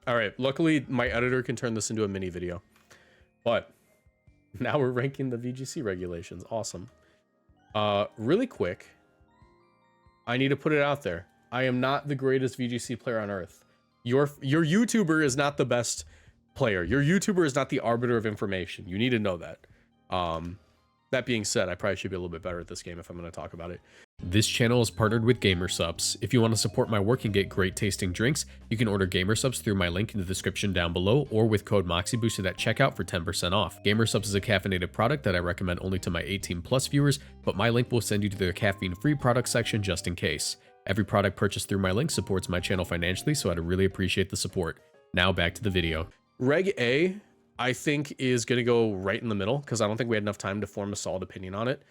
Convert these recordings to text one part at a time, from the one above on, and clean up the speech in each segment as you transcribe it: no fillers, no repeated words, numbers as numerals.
All right. Luckily, my editor can turn this into a mini video. But now we're ranking the VGC regulations. Awesome. Really quick, I need to put it out there. I am not the greatest VGC player on earth. Your YouTuber is not the best player. Your YouTuber is not the arbiter of information. You need to know that. That being said, I probably should be a little bit better at this game if I'm going to talk about it. This channel is partnered with GamerSupps. If you want to support my work and get great tasting drinks, you can order GamerSupps through my link in the description down below or with code Moxie boosted at checkout for 10% off. GamerSupps is a caffeinated product that I recommend only to my 18+ viewers, but my link will send you to their caffeine-free product section just in case. Every product purchased through my link supports my channel financially, so I'd really appreciate the support. Now back to the video. Reg A, I think, is going to go right in the middle because I don't think we had enough time to form a solid opinion on it.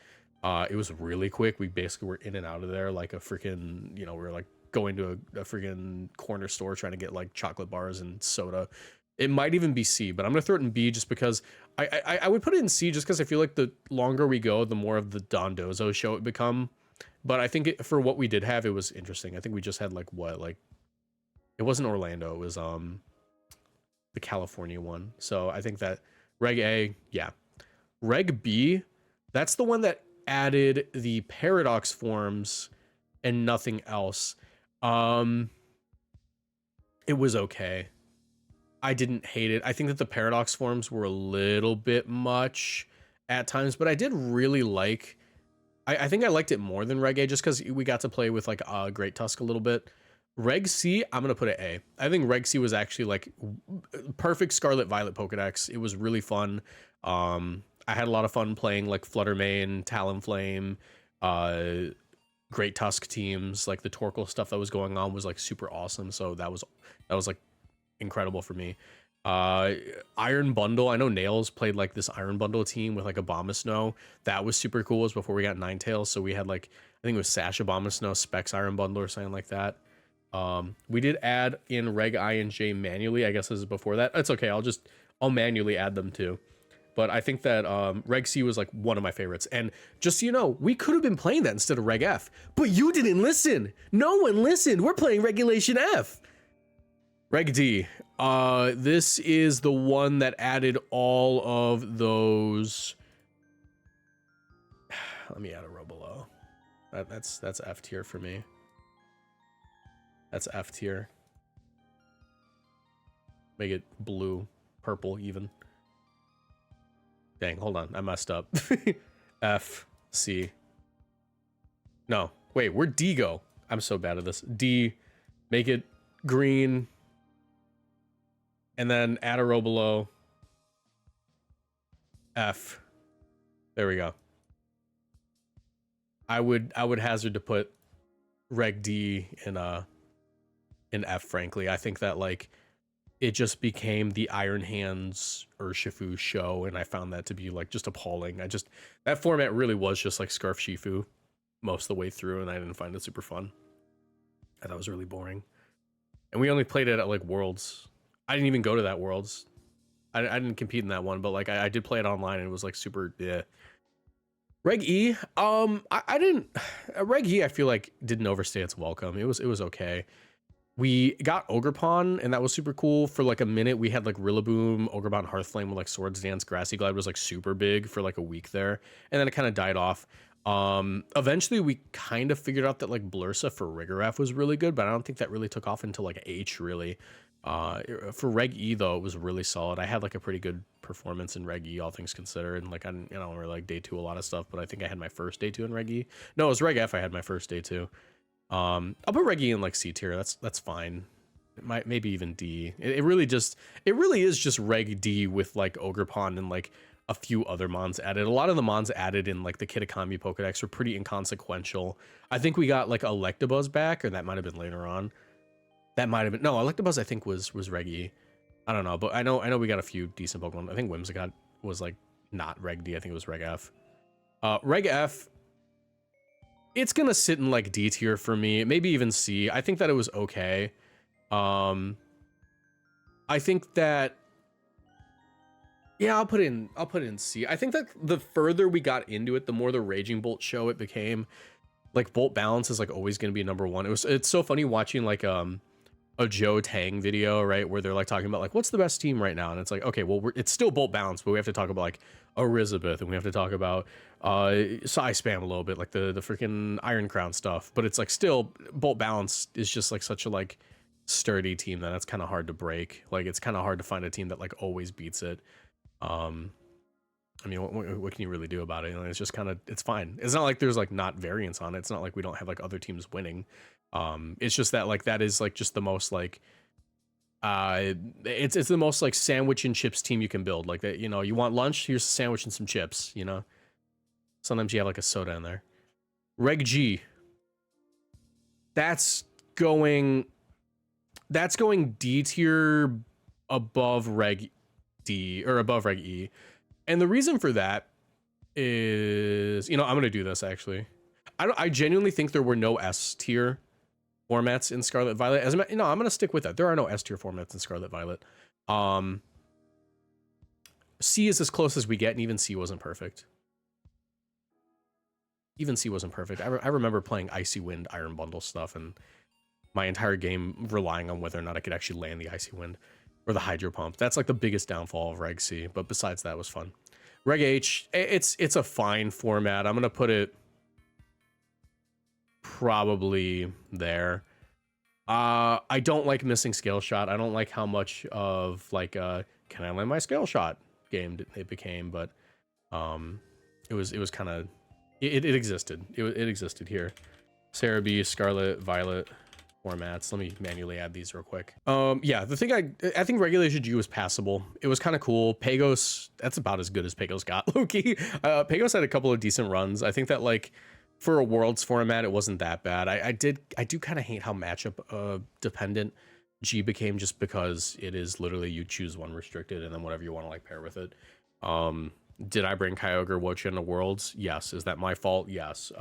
It was really quick. We basically were in and out of there like a freaking, we were like going to a freaking corner store trying to get like chocolate bars and soda. It might even be C, but I'm going to throw it in B just because I would put it in C just because I feel like the longer we go, the more of the Don Dozo show it become. But I think for what we did have, it was interesting. I think we just had like it wasn't Orlando. It was the California one. So I think that Reg A, yeah. Reg B, that's the one that added the paradox forms and nothing else. It was okay. I didn't hate it. I think that the paradox forms were a little bit much at times, but I did really like, I think I liked it more than Reg A just because we got to play with like Great Tusk a little bit. Reg C, I'm gonna put it A. I think Reg C was actually like perfect Scarlet Violet Pokedex. It was really fun. I had a lot of fun playing like Fluttermane, Talonflame, Great Tusk teams. Like the Torkoal stuff that was going on was like super awesome. So that was like incredible for me. Iron Bundle. I know Nails played like this Iron Bundle team with like Abomasnow. That was super cool. It was before we got Ninetales. So we had like, I think it was Sash Abomasnow, Specs Iron Bundle or something like that. We did add in Reg I and J manually. I guess this is before that. It's okay. I'll manually add them too. But I think that Reg C was like one of my favorites. And just so you know, we could have been playing that instead of Reg F. But you didn't listen. No one listened. We're playing Regulation F. Reg D. This is the one that added all of those. Let me add a row below. That's F tier for me. That's F tier. Make it blue, purple even. Dang, hold on. I messed up. F, C. No, wait, where'd D go? I'm so bad at this. D, make it green. And then add a row below. F. There we go. I would hazard to put Reg D in F, frankly. I think that like it just became the Iron Hands Urshifu show, and I found that to be like just appalling. That format really was just like Scarf Shifu most of the way through, and I didn't find it super fun. I thought it was really boring. And we only played it at like Worlds. I didn't even go to that Worlds. I didn't compete in that one, but like I did play it online, and it was like super, yeah. Reg E, I didn't. Reg E, I feel like didn't overstay its welcome. It was okay. We got Ogerpon, and that was super cool. For like a minute, we had like Rillaboom, Ogerpon, Hearthflame with like Swords Dance. Grassy Glide was like super big for like a week there, and then it kind of died off. Eventually we kind of figured out that like Blursa for Rigoraph was really good, but I don't think that really took off until like H really. For Reg E though, it was really solid. I had like a pretty good performance in Reg E, all things considered, and like I don't really like day 2 a lot of stuff, but I think I had my first day 2 in Reg E. No, it was Reg F I had my first day 2. I'll put Reg E in like C tier. That's fine. It might, maybe even D. It really is just Reg D with like Ogerpon and like a few other mons added. A lot of the mons added in like the Kitakami Pokedex were pretty inconsequential. I think we got like Electabuzz back, or that might have been later on. That might have been, no, Electabuzz I think was Reg E. I don't know, but I know we got a few decent Pokemon. I think Whimsicott was like not Reg D. I think it was Reg F. Reg F, it's gonna sit in like D tier for me, maybe even C. I think that it was okay. I think that, yeah, I'll put it in C. I think that the further we got into it, the more the Raging Bolt show it became. Like Bolt Balance is like always gonna be number 1. It's so funny watching like a Joe Tang video, right, where they're like talking about like what's the best team right now, and it's like, okay, well, it's still Bolt Balance, but we have to talk about like Elizabeth, and we have to talk about Psy Spam a little bit, like the freaking Iron Crown stuff, but it's like still Bolt Balance is just like such a like sturdy team that that's kind of hard to break. Like it's kind of hard to find a team that like always beats it. I mean, what can you really do about it? You know, it's just kind of, it's fine. It's not like there's like not variance on it. It's not like we don't have like other teams winning. It's just that like that is like just the most like it's the most like sandwich and chips team you can build. Like that, you know, you want lunch, here's a sandwich and some chips, you know. Sometimes you have like a soda in there. Reg G. That's going D tier above Reg D or above Reg E. And the reason for that is, you know, I'm going to do this actually. I genuinely think there were no S tier formats in Scarlet Violet. As you know, I'm going to stick with that. There are no S tier formats in Scarlet Violet. C is as close as we get, and even C wasn't perfect. Even C wasn't perfect. I remember playing Icy Wind Iron Bundle stuff, and my entire game relying on whether or not I could actually land the Icy Wind or the Hydro Pump. That's like the biggest downfall of Reg C, but besides that, it was fun. Reg H, it's a fine format. I'm gonna put it probably there. I don't like missing scale shot. I don't like how much of like can I land my scale shot game it became, but it was kind of it existed. It existed here. Sarah B, Scarlet, Violet formats. Let me manually add these real quick. Yeah, the thing I think Regulation G was passable. It was kind of cool. Pagos, that's about as good as Pagos got, low-key. Pagos had a couple of decent runs. I think that like for a Worlds format, it wasn't that bad. I do kind of hate how matchup dependent G became, just because it is literally you choose one restricted and then whatever you want to like pair with it. Did I bring Kyogre Wochi into Worlds? Yes. Is that my fault? Yes.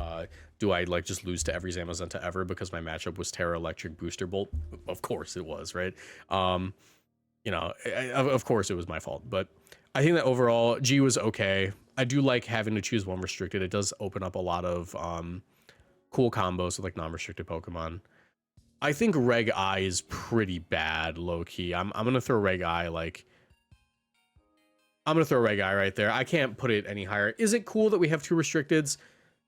Do I like just lose to every Zamazenta ever because my matchup was Terra Electric Booster Bolt? Of course it was, right? You know, of course it was my fault, but I think that overall G was okay. I do like having to choose one restricted. It does open up a lot of cool combos with like non-restricted Pokemon. I think Reg I is pretty bad, low key. I'm gonna throw Reg I like. I'm gonna throw Reg I right there. I can't put it any higher. Is it cool that we have two restricteds?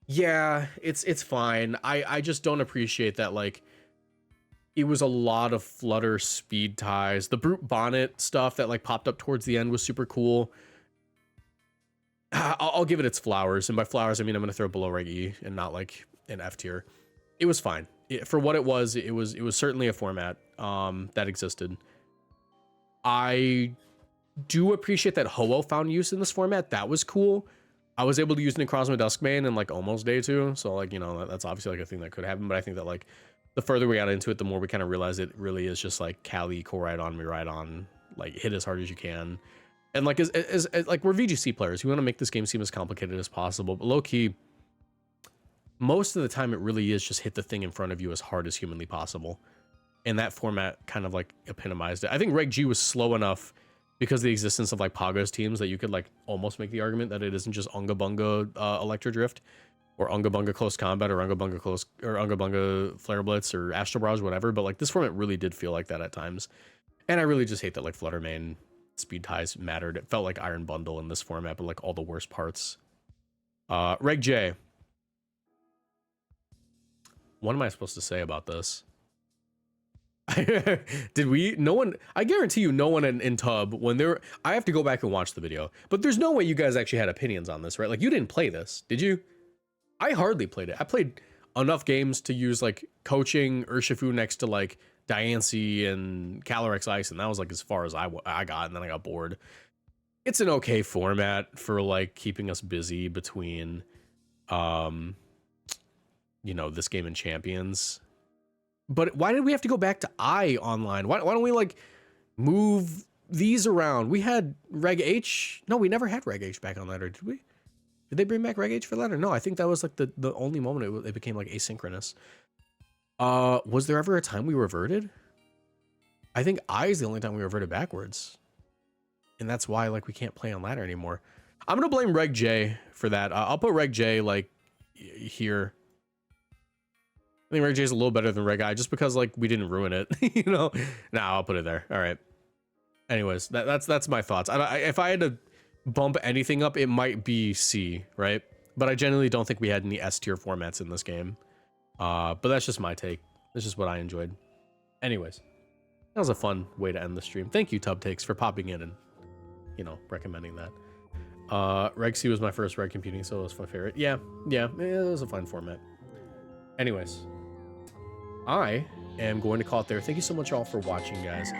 Yeah, it's fine. I just don't appreciate that like it was a lot of flutter speed ties. The Brute Bonnet stuff that like popped up towards the end was super cool. I'll give it its flowers, and by flowers I mean I'm gonna throw below Reg E and not like an F tier. It was fine. For what it was certainly a format that existed. I do appreciate that Ho-Oh found use in this format. That was cool. I was able to use Necrozma Duskmane in like almost day 2, so like, you know, that's obviously like a thing that could happen, but I think that like the further we got into it, the more we kind of realized it really is just like Cali, Koraidon, Miraidon, like hit as hard as you can. And like as like we're VGC players, we want to make this game seem as complicated as possible, but low key most of the time it really is just hit the thing in front of you as hard as humanly possible. And that format kind of like epitomized it. I think Reg G was slow enough because of the existence of like Pagos teams that you could like almost make the argument that it isn't just Unga Bunga Electro Drift or Unga Bunga Close Combat or Unga Bunga Close or Unga Bunga Flare Blitz or Astral Barrage, whatever. But like this format really did feel like that at times. And I really just hate that like Flutter Mane speed ties mattered. It felt like Iron Bundle in this format, but like all the worst parts. Reg J. What am I supposed to say about this? Did we? No one. I guarantee you, no one in Tub when there. I have to go back and watch the video, but there's no way you guys actually had opinions on this, right? Like you didn't play this, did you? I hardly played it. I played enough games to use like coaching Urshifu next to like Diancie and Calyrex Ice, and that was like as far as I got, and then I got bored. It's an okay format for like keeping us busy between, you know, this game and Champions. But why did we have to go back to I online? Why don't we like move these around? We had Reg H. No, we never had Reg H back on ladder, did we? Did they bring back Reg H for ladder? No, I think that was like the only moment it became like asynchronous. Was there ever a time we reverted? I think I is the only time we reverted backwards. And that's why like we can't play on ladder anymore. I'm gonna blame Reg J for that. I'll put Reg J like here. think Reg J is a little better than Reg I, just because like we didn't ruin it, you know. Nah, I'll put it there. All right. Anyways, that's my thoughts. If I had to bump anything up, it might be C, right? But I genuinely don't think we had any S tier formats in this game. But that's just my take. That's just what I enjoyed. Anyways, that was a fun way to end the stream. Thank you, Tub Takes, for popping in and, you know, recommending that. Reg C was my first reg computing, so it was my favorite. Yeah, it was a fun format. Anyways, I am going to call it there. Thank you so much all for watching, guys.